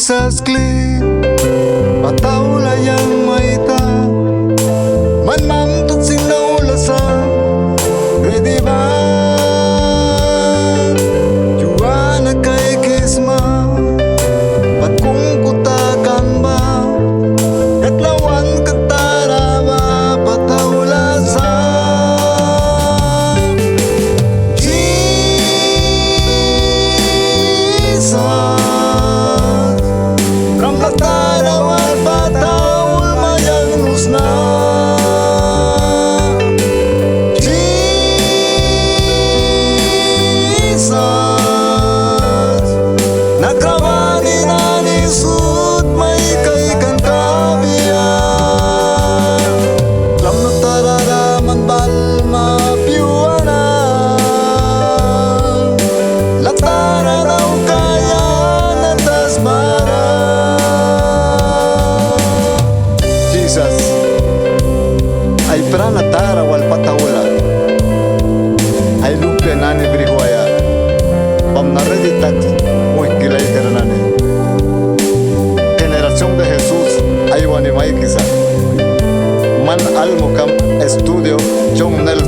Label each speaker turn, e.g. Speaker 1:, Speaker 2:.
Speaker 1: Yîsas kli Aula yang maita Manam tot sinaula sa Pwede ba Juana kay kisma Ba't kung kutakan ba Katlawan katara ba Pataula sa Yîsas Ramlatara wal pataul mayang nusna Yîsas Nagrawani na nisut may kaikan kabiyan Ramlatara raman bal mapiwana Latara daw kaya natas bara Yîsas ay pranatara wal patawala ay lupa nani brihwaya pamnareditak muy kilay teranane Generación de Jesús ay wanimay kisa Man Almukam Studio John Nelson